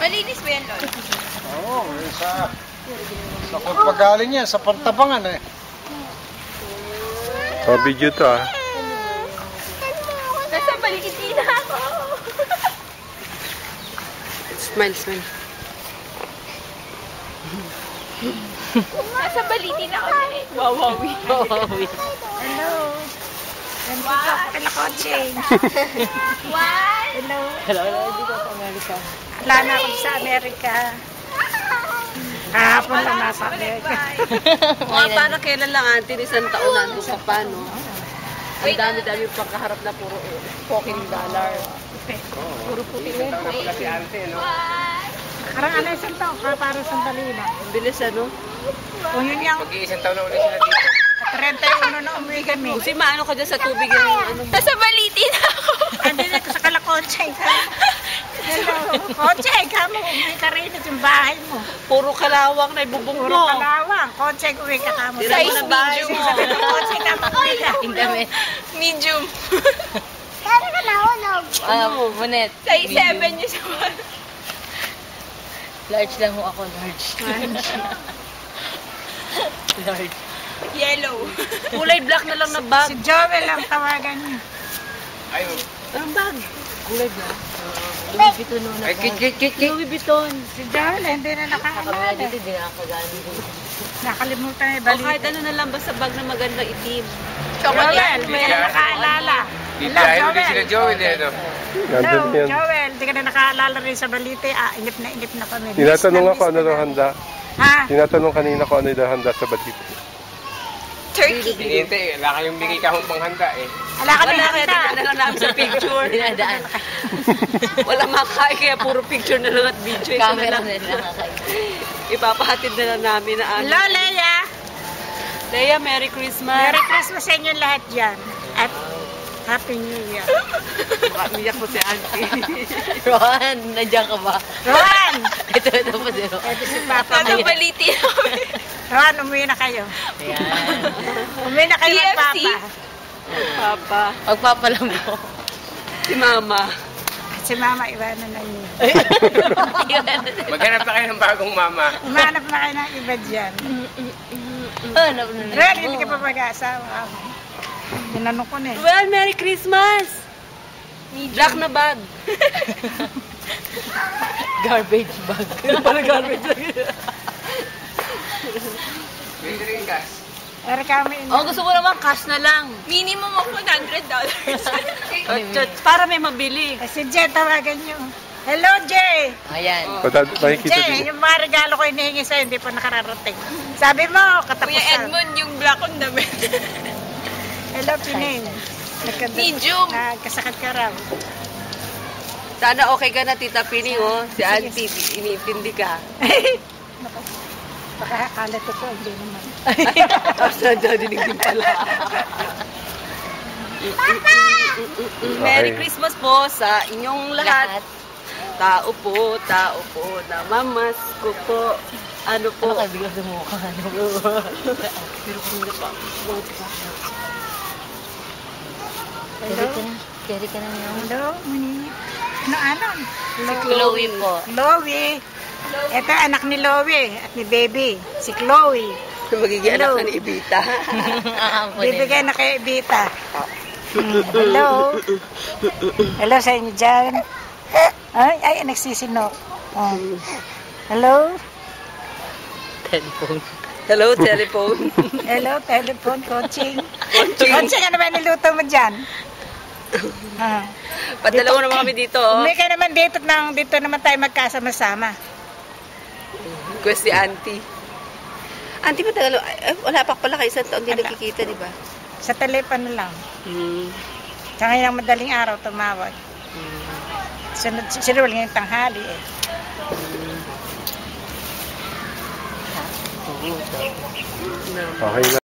Malinis ba yan, Lord? Oo, sa pagpagaling yan, sa Pantabangan eh. Oh, video to ah. Nasa paligid na ako. Smile, smile. Nasa balitin ako eh. Wawawi. Wawawi. Hello. Nandito ako kay Kotse. What? Hello. Hello, dito sa Amerika. Wala na ako sa Amerika. Kahapon lang nasa Amerika. Mga para kailan lang, auntie, isang taon nandun ka pa, no? Ang dami-dami pagkaharap na puro $14. Puro puti na yun. Wala si Ante, no? Karang ano isang taon ka para sandali lang. Ang bilis, ano? Kung yun yung Mag-iisang taon na ulit sila dito. 31 na umuwi kami. Kasi maano ka dyan sa tubig yung ano. Nasa balitin ako. Andito ko sa Kalakotse ka. Hello. Kotse, kamo. Umuwi ka rin at yung bahay mo. Puro kalawang na ibubong Puro mo. kalawang. Kotse, uwi ka kamo. Tira mo na bahay Size mo. Sa Kalakotse ka mo. Ang dami. Medium. Kaya ka nahulog. Monet. Size 7 yung sa Large lang mo ako, large. Large. yellow. Kulay black na lang na bag. Si Joel ang tawagan niya. Ayun. Anong bag? Kulay black. Louis Vuitton na Ay, kit. Louis Vuitton. Si Joel, hindi na nakaalala. Dito, hindi nakakagano. Nakalimutan na yung O balita. kahit ano na lang, basta bag na magandang itim. Joel, hindi ka na nakaalala. Dito dahil ulit sila Joel eh, no? Hello, Nandun yan. Joel, hindi ka na nakaalala rin sa balita. Inip na kami. Tinatanong Miss ako ano na daw handa. Ha? Tinatanong kanina ko ano daw handa sa balita. Turkey. Hinihintay, wala kayong bigay kahong panghanda eh. Wala ka na Wala kaya nakita. tingnan na lang namin sa picture. Dinadaan. Wala makain kaya puro picture na lang at video. Camera na lang. Ipapahatid na lang namin na ano. Hello, Leia. Leia, Merry Christmas. Merry Christmas sa inyo lahat dyan. At Happy New Year. Umiyak mo si Auntie. Rohan, nandiyan ka ba? Rohan! Ito pa si Rohan. Pwede si Papa. Nasa balitin ako. Rohan, umuwi na kayo. Ayan. Umuwi na kayo ng KFC? Papa. Papa. Pagpapa lang mo. Si Mama. At si Mama, iwanan na niyo. Maghanap na kayo ng bagong mama. Umanap na kayo ng iba dyan. Ren, hindi ka pa mag-aasawa. Tinanong ko na eh. Well, Merry Christmas! Black na bag. Garbage bag. Para garbage bag. Pwede rin gas. Pero kami Oh, gusto ko naman cash na lang. Minimum of $100. Para may mabili. Si Jay, tawagan nyo. Hello, Jay! Ayan. Makikita Jay, din. yung mga regalo ko hinihingi sa'yo, hindi pa nakararating. Sabi mo, Kuya katapusan. Edmond, yung black on damit. Hello, Pinay. Medium. Nagkasakit ka raw. Sana okay ka na, Tita Pini, oh. Si Auntie, iniintindi ka. Baka kalat ko, hindi naman. Tapos nadinig din pala. Merry Christmas po sa inyong lahat. Tao po, namamas ko po. Ano po? Ano ka bigla sa mukha? Pero kung hindi pa. Hello? Carry ka na niya. Hello, Muni. Ano? Si Chloe po. Chloe. Ito anak ni Chloe at ni Baby. Si Chloe. Magiging Hello. anak na ni Ibita. Bibigay na kay Ibita. Hello. Hello sa inyo dyan. Ay, nagsisinok. Oh. Hello. Telephone. Hello, telephone. Hello, telephone, coaching. Coaching, ano ba niluto mo dyan? Padala mo naman kami dito, oh. May ka naman dito naman tayo magkasama-sama. Request si Auntie. Auntie, matagal. Wala pa pala kayo isang taon din nakikita, di ba? Sa telepono lang. Sa ngayong madaling araw, tumawag. Sinul ngayong tanghali eh. Okay na.